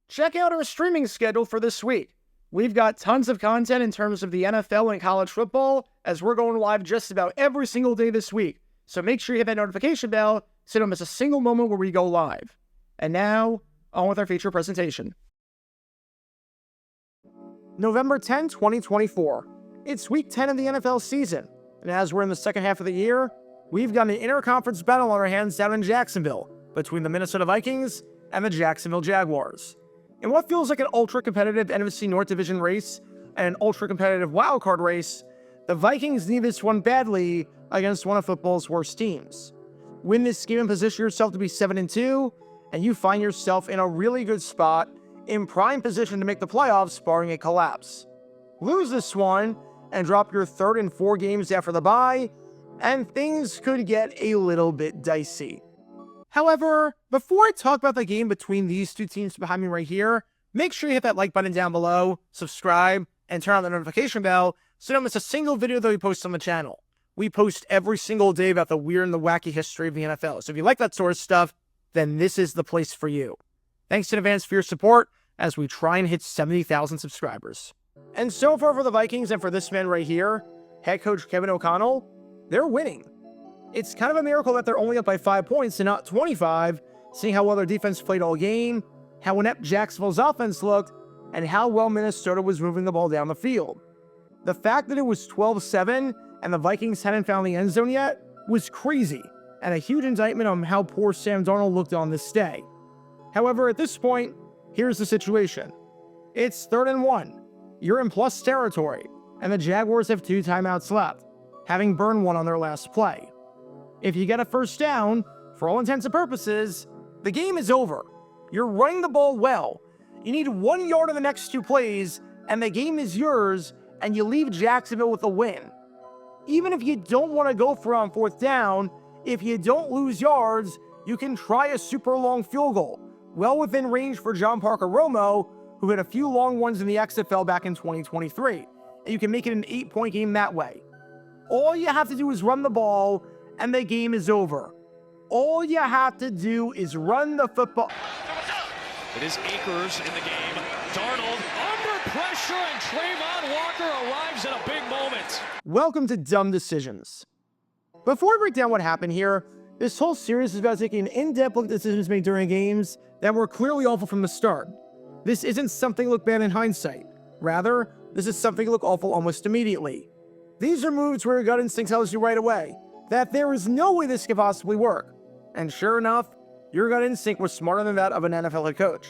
check out our streaming schedule for this week. We've got tons of content in terms of the NFL and college football, as we're going live just about every single day this week. So make sure you hit that notification bell so you don't miss a single moment where we go live. And now, on with our feature presentation. November 10, 2024. It's week 10 of the NFL season. And as we're in the second half of the year, we've got an interconference battle on our hands down in Jacksonville between the Minnesota Vikings and the Jacksonville Jaguars. In what feels like an ultra-competitive NFC North Division race and an ultra-competitive wildcard race, the Vikings need this one badly against one of football's worst teams. Win this game and position yourself to be 7-2, and you find yourself in a really good spot, in prime position to make the playoffs barring a collapse. Lose this one, and drop your third and 4 games after the bye, and things could get a little bit dicey. However, before I talk about the game between these two teams behind me right here, make sure you hit that like button down below, subscribe, and turn on the notification bell so you don't miss a single video that we post on the channel. We post every single day about the weird and the wacky history of the NFL, so if you like that sort of stuff, then this is the place for you. Thanks in advance for your support as we try and hit 70,000 subscribers. And so far for the Vikings and for this man right here, head coach Kevin O'Connell, they're winning. It's kind of a miracle that they're only up by 5 points and not 25, seeing how well their defense played all game, how inept Jacksonville's offense looked, and how well Minnesota was moving the ball down the field. The fact that it was 12-7 and the Vikings hadn't found the end zone yet was crazy, and a huge indictment on how poor Sam Darnold looked on this day. However, at this point, here's the situation. It's 3rd and 1. You're in plus territory, and the Jaguars have 2 timeouts left, having burned one on their last play. If you get a first down, for all intents and purposes, the game is over. You're running the ball well. You need 1 yard in the next 2 plays, and the game is yours, and you leave Jacksonville with a win. Even if you don't want to go for it on 4th down, if you don't lose yards, you can try a super long field goal, well within range for John Parker Romo, who had a few long ones in the XFL back in 2023, and you can make it an 8-point game that way. All you have to do is run the ball, and the game is over. All you have to do is run the football. It is Akers in the game. Darnold under pressure, and Trayvon Walker arrives at a big moment. Welcome to Dumb Decisions. Before we break down what happened here, this whole series is about taking in-depth look at decisions made during games that were clearly awful from the start. This isn't something look bad in hindsight. Rather, this is something look awful almost immediately. These are moves where your gut instinct tells you right away that there is no way this could possibly work. And sure enough, your gut instinct was smarter than that of an NFL head coach.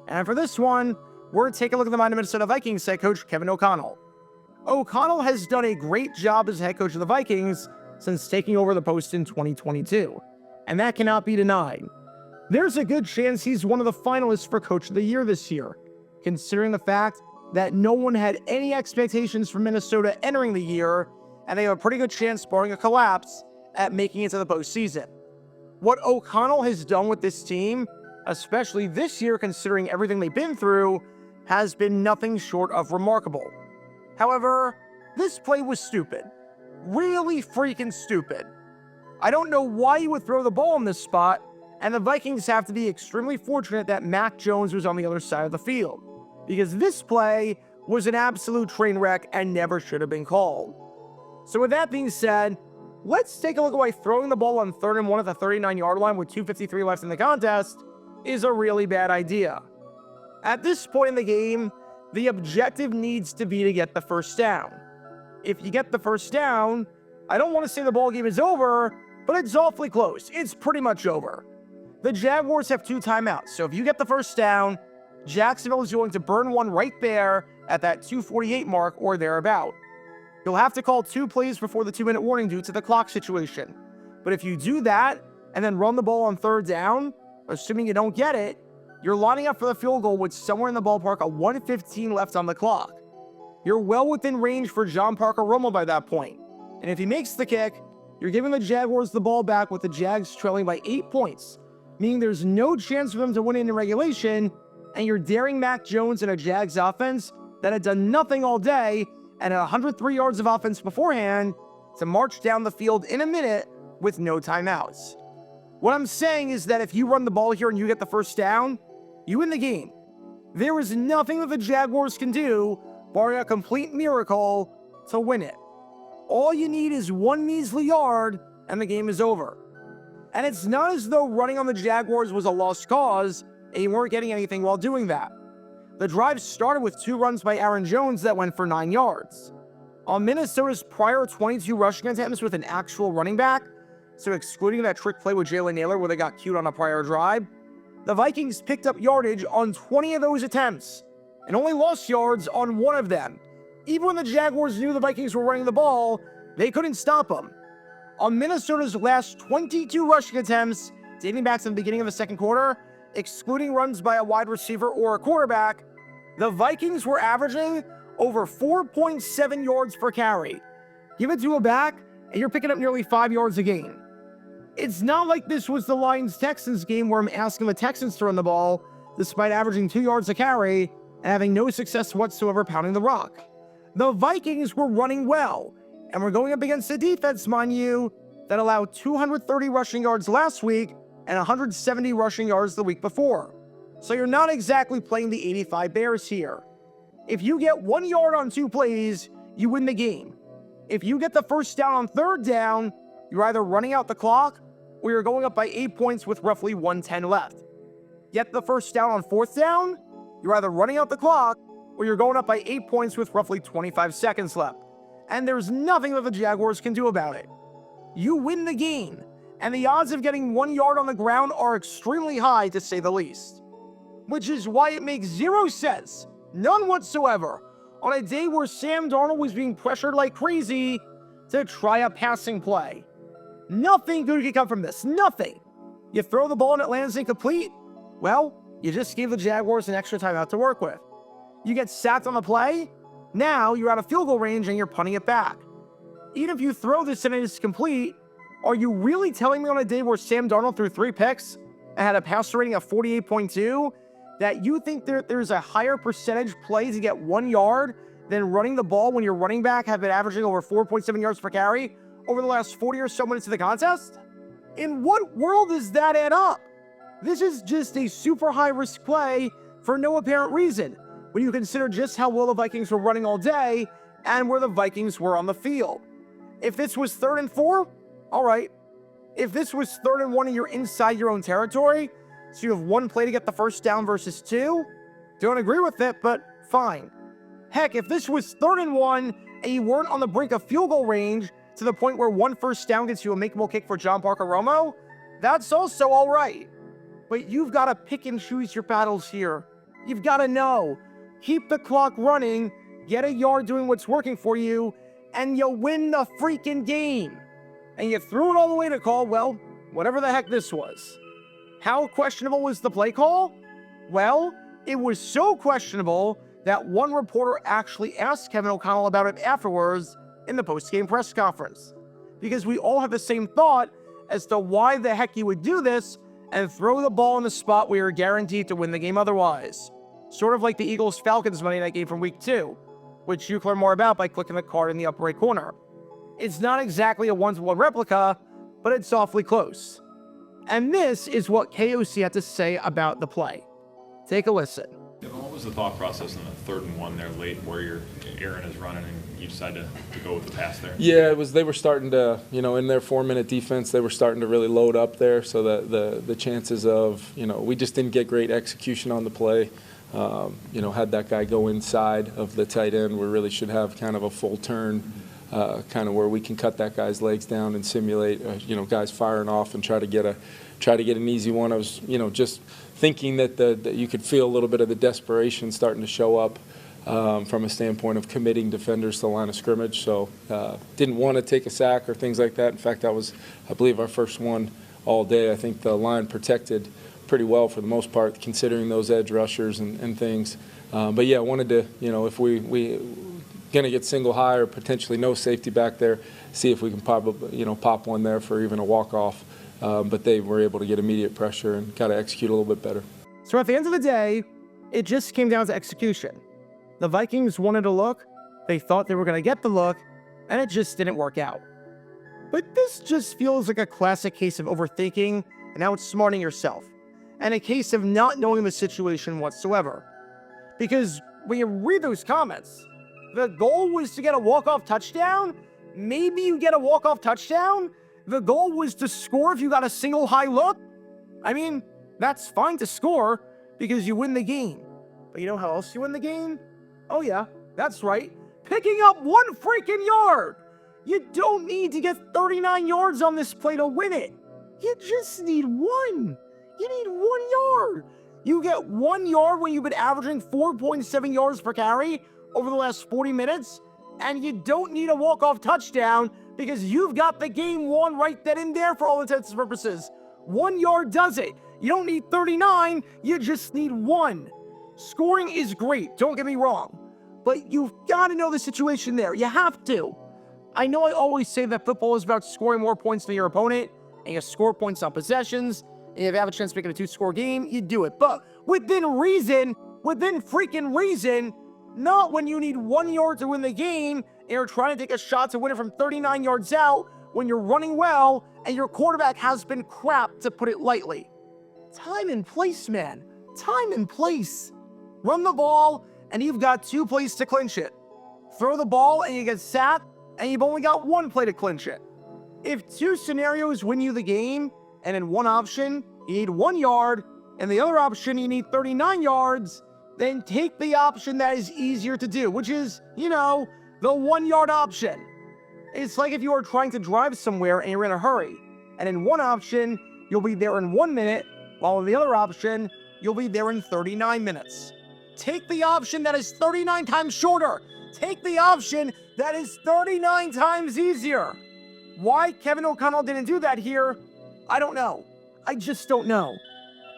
And for this one, we're taking a look at the mind of Minnesota Vikings head coach Kevin O'Connell. O'Connell has done a great job as head coach of the Vikings since taking over the post in 2022, and that cannot be denied. There's a good chance he's one of the finalists for Coach of the Year this year, considering the fact that no one had any expectations for Minnesota entering the year, and they have a pretty good chance, barring a collapse, at making it to the postseason. What O'Connell has done with this team, especially this year considering everything they've been through, has been nothing short of remarkable. However, this play was stupid. Really freaking stupid. I don't know why you would throw the ball in this spot, and the Vikings have to be extremely fortunate that Mac Jones was on the other side of the field, because this play was an absolute train wreck and never should have been called. So with that being said, let's take a look at why throwing the ball on 3rd and 1 at the 39-yard line with 2:53 left in the contest is a really bad idea. At this point in the game, the objective needs to be to get the first down. If you get the first down, I don't want to say the ball game is over, but it's awfully close. It's pretty much over. The Jaguars have 2 timeouts, so if you get the first down, Jacksonville is going to burn one right there at that 2:48 mark or thereabout. You'll have to call 2 plays before the 2-minute warning due to the clock situation. But if you do that and then run the ball on 3rd down, assuming you don't get it, you're lining up for the field goal with somewhere in the ballpark of 1:15 left on the clock. You're well within range for John Parker Romo by that point. And if he makes the kick, you're giving the Jaguars the ball back with the Jags trailing by 8 points, meaning there's no chance for them to win in regulation, and you're daring Mac Jones and a Jags offense that had done nothing all day and had 103 yards of offense beforehand to march down the field in a minute with no timeouts. What I'm saying is that if you run the ball here and you get the first down, you win the game. There is nothing that the Jaguars can do, barring a complete miracle, to win it. All you need is one measly yard, and the game is over. And it's not as though running on the Jaguars was a lost cause, and you weren't getting anything while doing that. The drive started with 2 runs by Aaron Jones that went for 9 yards. On Minnesota's prior 22 rushing attempts with an actual running back, so excluding that trick play with Jalen Naylor where they got cute on a prior drive, the Vikings picked up yardage on 20 of those attempts, and only lost yards on 1 of them. Even when the Jaguars knew the Vikings were running the ball, they couldn't stop them. On Minnesota's last 22 rushing attempts, dating back to the beginning of the second quarter, excluding runs by a wide receiver or a quarterback, the Vikings were averaging over 4.7 yards per carry. Give it to a back, and you're picking up nearly 5 yards a game. It's not like this was the Lions-Texans game where I'm asking the Texans to run the ball, despite averaging 2 yards a carry and having no success whatsoever pounding the rock. The Vikings were running well, and we're going up against a defense, mind you, that allowed 230 rushing yards last week and 170 rushing yards the week before. So you're not exactly playing the 85 Bears here. If you get 1 yard on 2 plays, you win the game. If you get the first down on 3rd down, you're either running out the clock or you're going up by 8 points with roughly 1:10 left. Get the first down on 4th down, you're either running out the clock or you're going up by 8 points with roughly 25 seconds left. And there's nothing that the Jaguars can do about it. You win the game, and the odds of getting 1 yard on the ground are extremely high, to say the least. Which is why it makes 0 sense, none whatsoever, on a day where Sam Darnold was being pressured like crazy to try a passing play. Nothing good can come from this, nothing. You throw the ball and it lands incomplete? Well, you just gave the Jaguars an extra timeout to work with. You get sacked on the play? Now you're out of field goal range and you're punting it back. Even if you throw this and it is complete, are you really telling me on a day where Sam Darnold threw 3 picks and had a passer rating of 48.2 that you think there's a higher percentage play to get 1 yard than running the ball when your running back have been averaging over 4.7 yards per carry over the last 40 or so minutes of the contest? In what world does that add up? This is just a super high risk play for no apparent reason when you consider just how well the Vikings were running all day and where the Vikings were on the field. If this was 3rd and 4, all right. If this was 3rd and 1 and you're inside your own territory, so you have 1 play to get the first down versus 2, don't agree with it, but fine. Heck, if this was 3rd and 1 and you weren't on the brink of field goal range to the point where 1 first down gets you a makeable kick for John Parker Romo, that's also all right. But you've got to pick and choose your battles here. You've got to know. Keep the clock running, get a yard doing what's working for you, and you win the freaking game. And you threw it all the way to call, well, whatever the heck this was. How questionable was the play call? Well, it was so questionable that one reporter actually asked Kevin O'Connell about it afterwards in the post-game press conference. Because we all have the same thought as to why the heck you would do this and throw the ball in the spot where you're guaranteed to win the game otherwise. Sort of like the Eagles-Falcons Monday Night game from Week 2, which you can learn more about by clicking the card in the upper right corner. It's not exactly a one-to-one replica, but it's awfully close. And this is what KOC had to say about the play. Take a listen. What was the thought process in the 3rd and 1 there late where Aaron is running and you decide to go with the pass there? Yeah, it was. They were starting to, in their 4-minute defense, they were starting to really load up there. So that the chances of, we just didn't get great execution on the play. Had that guy go inside of the tight end, we really should have kind of a full turn, kind of where we can cut that guy's legs down and simulate, guys firing off and try to get an easy one. I was, just thinking that you could feel a little bit of the desperation starting to show up from a standpoint of committing defenders to the line of scrimmage. So didn't want to take a sack or things like that. In fact, that was, I believe, our first one all day. I think the line protected pretty well for the most part, considering those edge rushers and things. But yeah, I wanted to, if we going to get single high or potentially no safety back there, see if we can pop one there for even a walk-off. But they were able to get immediate pressure and kind of execute a little bit better. So at the end of the day, it just came down to execution. The Vikings wanted a look, they thought they were going to get the look, and it just didn't work out. But this just feels like a classic case of overthinking and outsmarting yourself, and a case of not knowing the situation whatsoever. Because when you read those comments, the goal was to get a walk-off touchdown. Maybe you get a walk-off touchdown. The goal was to score if you got a single high look. I mean, that's fine to score because you win the game. But you know how else you win the game? Oh yeah, that's right. Picking up 1 freaking yard. You don't need to get 39 yards on this play to win it. You just need 1. You need 1 yard. You get 1 yard when you've been averaging 4.7 yards per carry over the last 40 minutes, and you don't need a walk-off touchdown because you've got the game won right then and there for all intents and purposes. 1 yard does it. You don't need 39, you just need 1. Scoring is great, don't get me wrong, but you've got to know the situation there. You have to. I know I always say that football is about scoring more points than your opponent, and you score points on possessions, and if you have a chance to make it a 2-score game, you do it. But within freaking reason, not when you need 1 yard to win the game, and you're trying to take a shot to win it from 39 yards out, when you're running well, and your quarterback has been crap, to put it lightly. Time and place, man. Time and place. Run the ball, and you've got 2 plays to clinch it. Throw the ball, and you get sacked, and you've only got 1 play to clinch it. If 2 scenarios win you the game, and in one option, you need 1 yard, and the other option, you need 39 yards, then take the option that is easier to do, which is, the 1 yard option. It's like if you are trying to drive somewhere and you're in a hurry, and in one option, you'll be there in 1 minute, while in the other option, you'll be there in 39 minutes. Take the option that is 39 times shorter. Take the option that is 39 times easier. Why Kevin O'Connell didn't do that here, I don't know. I just don't know.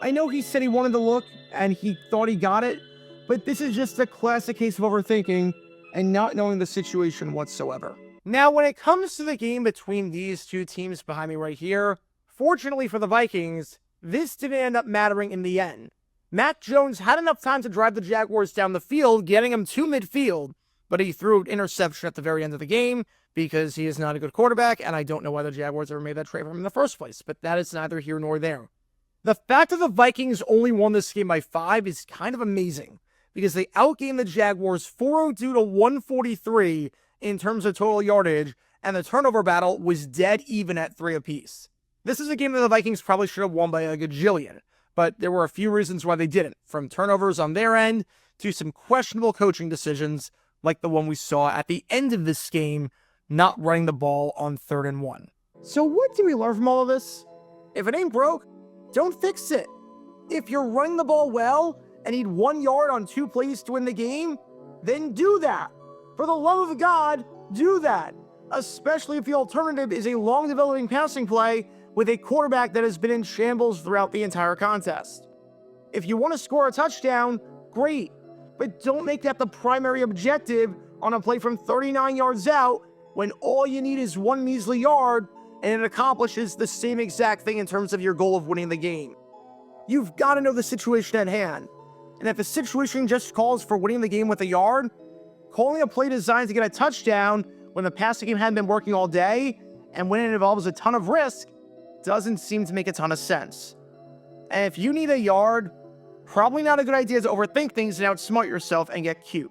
I know he said he wanted to look and he thought he got it, but this is just a classic case of overthinking and not knowing the situation whatsoever. Now, when it comes to the game between these 2 teams behind me right here, fortunately for the Vikings, this didn't end up mattering in the end. Mac Jones had enough time to drive the Jaguars down the field, getting them to midfield, but he threw an interception at the very end of the game because he is not a good quarterback, and I don't know why the Jaguars ever made that trade for him in the first place, but that is neither here nor there. The fact that the Vikings only won this game by 5 is kind of amazing because they outgained the Jaguars 402 to 143 in terms of total yardage, and the turnover battle was dead even at 3 apiece. This is a game that the Vikings probably should have won by a gajillion, but there were a few reasons why they didn't, from turnovers on their end to some questionable coaching decisions like the one we saw at the end of this game, not running the ball on 3rd and 1. So what do we learn from all of this? If it ain't broke, don't fix it. If you're running the ball well and need 1 yard on 2 plays to win the game, then do that. For the love of God, do that. Especially if the alternative is a long developing passing play with a quarterback that has been in shambles throughout the entire contest. If you want to score a touchdown, great, but don't make that the primary objective on a play from 39 yards out when all you need is 1 measly yard and it accomplishes the same exact thing in terms of your goal of winning the game. You've got to know the situation at hand. And if the situation just calls for winning the game with a yard, calling a play designed to get a touchdown when the passing game hadn't been working all day and when it involves a ton of risk doesn't seem to make a ton of sense. And if you need a yard, probably not a good idea to overthink things and outsmart yourself and get cute.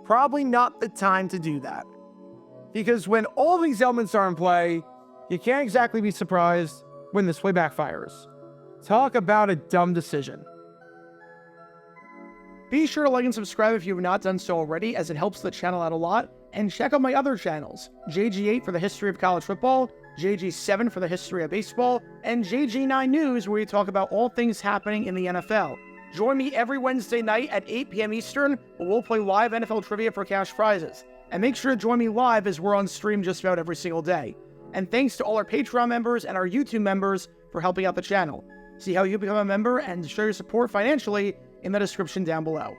Probably not the time to do that. Because when all these elements are in play, you can't exactly be surprised when this play backfires. Talk about a dumb decision. Be sure to like and subscribe if you have not done so already, as it helps the channel out a lot. And check out my other channels, JG8 for the history of college football, JG7 for the history of baseball, and JG9 News, where we talk about all things happening in the NFL. Join me every Wednesday night at 8 p.m. Eastern, where we'll play live NFL trivia for cash prizes. And make sure to join me live, as we're on stream just about every single day. And thanks to all our Patreon members and our YouTube members for helping out the channel. See how you become a member and show your support financially in the description down below.